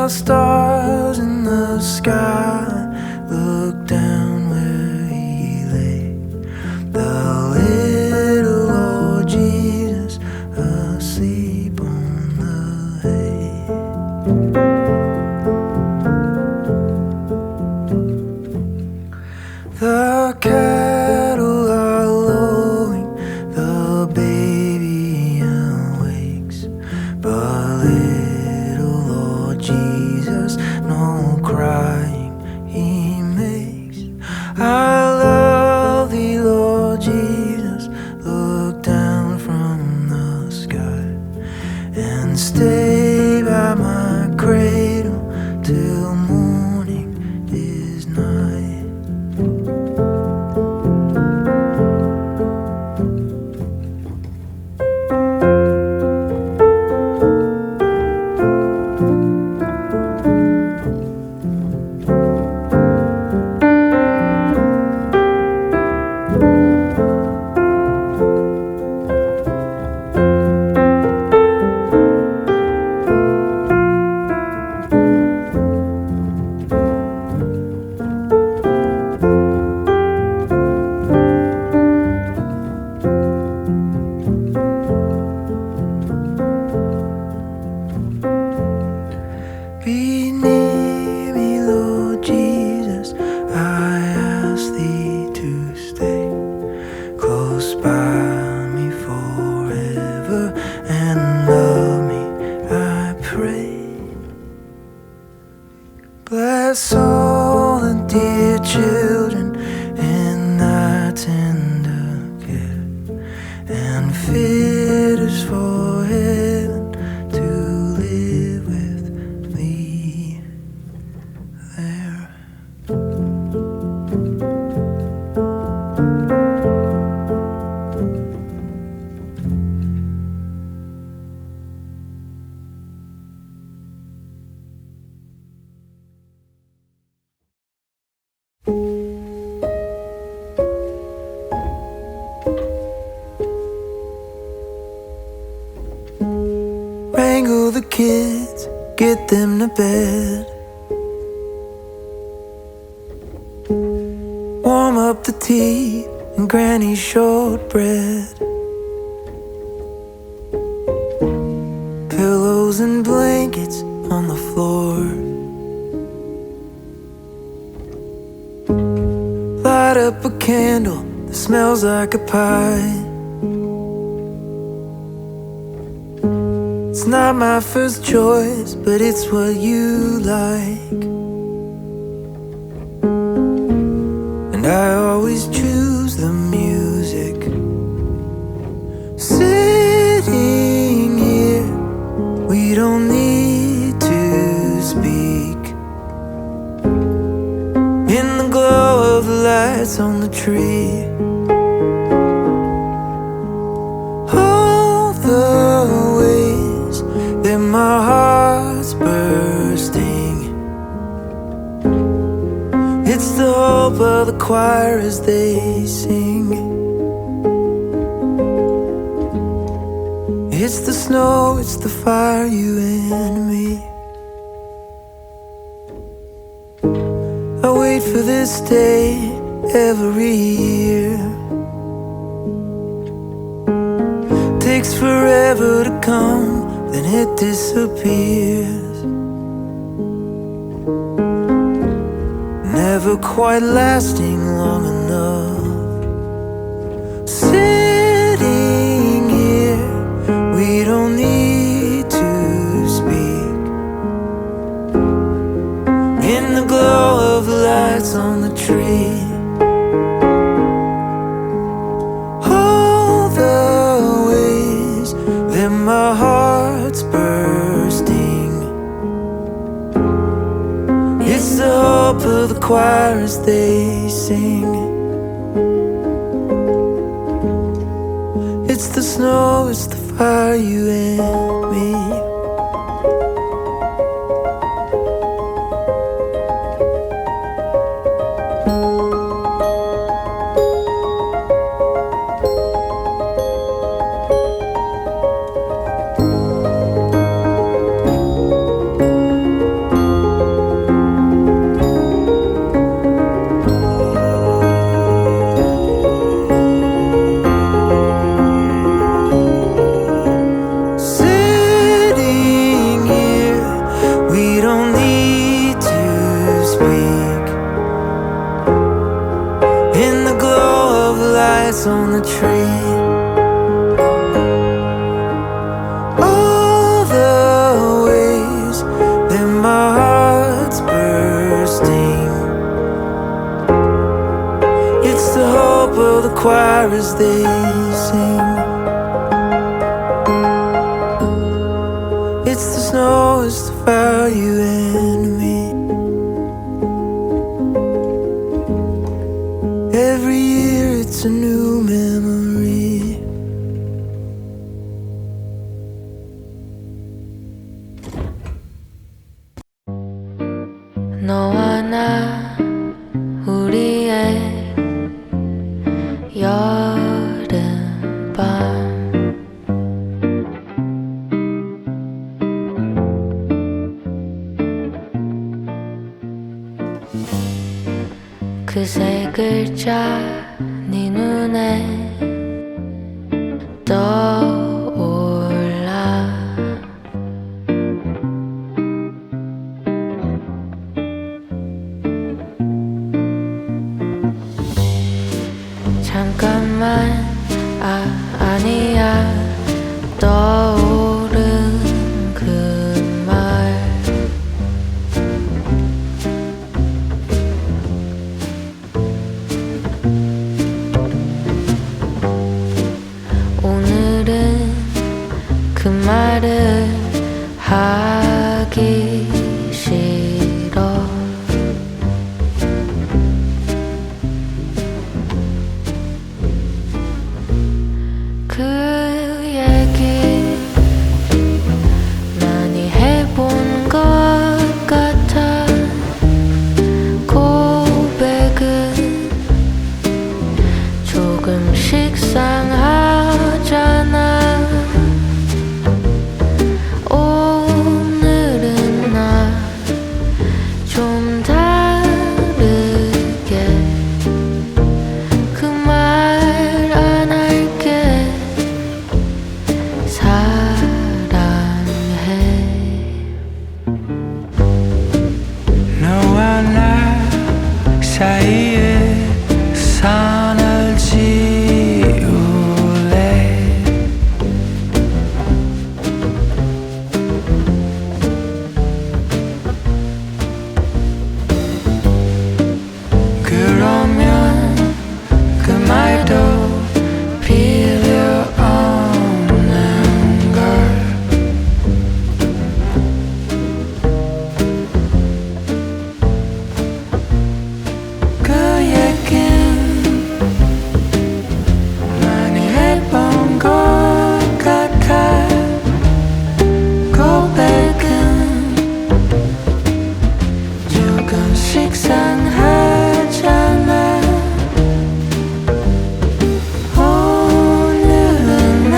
the stars in the sky look down where he lay, the little Lord Jesus asleep on the hay. The cattle are lowing, the baby awakes, but little Lord Jesus, no crying he makes. I love thee, Lord Jesus, look down from the sky and stay by my cradle till morning is nigh. Be near me, Lord Jesus, I ask thee to stay close by me forever and love me, I pray. Bless all the dear children in thy tender care, and fit us for heaven to live with thee there. Wrangle the kids, get them to bed, warm up the tea and Granny's shortbread, pillows and blankets on the floor, light up a candle that smells like a pie. It's not my first choice, but it's what you like, and I always choose the music. Sitting here, we don't need to speak. In the glow of the lights on the tree, all the ways that my heart's bursting. It's the hope of the choir as they sing. It's the snow, it's the fire, you and me. I wait for this day every year. Takes forever to come, then it disappears, never quite lasting long enough. Sitting here, we don't need to speak. In the glow of the lights on the tree, all the ways that my heart's bursting. It's the hope of the choir as they sing. It's the snow, it's the fire, you and me. free. All the ways that my heart's bursting, it's the hope of the choir as they sing. It's the snow, it's the fire, you and me. Every year it's a new memory. 너와 나 우리의 여름밤 그 세 글자 네 눈에 떠올라. 잠깐만 아니야 떠오른 그 말. 오늘은 그 말을 하기 싫어. 그 얘기 많이 해본 것 같아. 고백은 조금씩 상하잖아. 오늘은 나 좀 다르게 그 말 안 할게. 사랑해. 너와 나 사이에 선을 지울래. 그러면 그 말도 필요 없는 걸. 그 얘긴 많이 해본 것 같아. 고백은 조금씩 상하잖아. 오늘은 나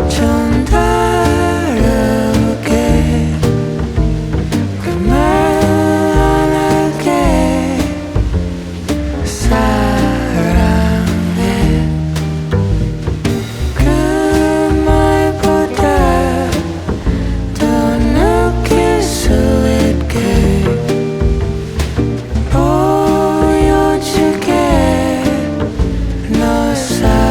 좀 다르게 그 말 안 할게. 사랑해. 그 말보다 더 느낄 수 있게 보여줄게. 너 사랑해.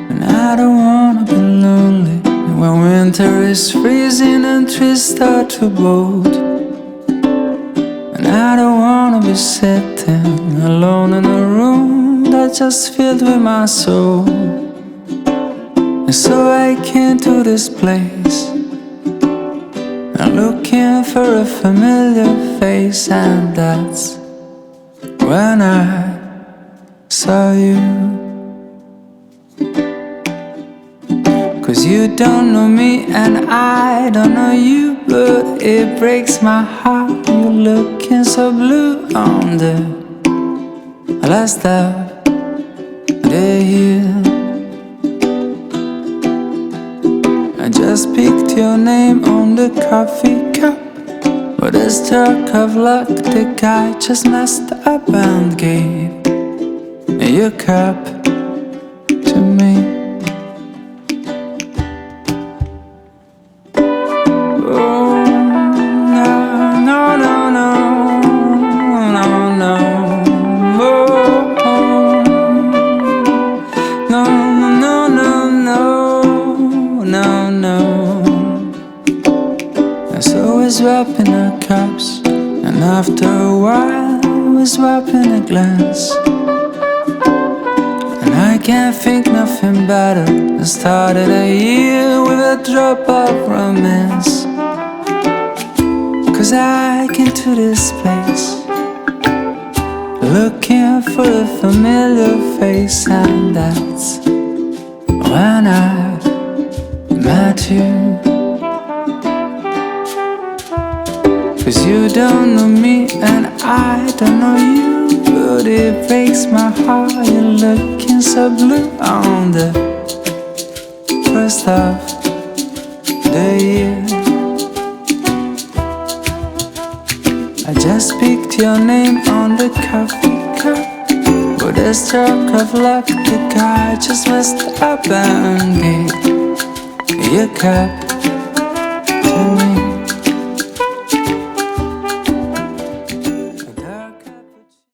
And I don't wanna be lonely when winter is freezing and trees start to bolt. And I don't wanna be sitting alone in a room that's just filled with my soul. And so I came to this place. I'm looking for a familiar face, and that's when I saw you. 'Cause you don't know me and I don't know you, but it breaks my heart. You're looking so blue on the last of the hill. I just picked your name on the coffee cup, With a stroke of luck, the guy just messed up and gave your cup to me. Oh, no, no, no, no, no, no. Oh, no, no, no, no, no, no. So we're swapping our cups, and after a while we're swapping a glass. And I can't think nothing better than started a year with a drop of romance. 'Cause I came to this place looking for a familiar face, and that's when I met you. 'Cause you don't know me and I don't know you, but it breaks my heart you're looking so blue on the first of the year. I just picked your name on the coffee cup. With a stroke of luck, the guy just messed up and gave your cup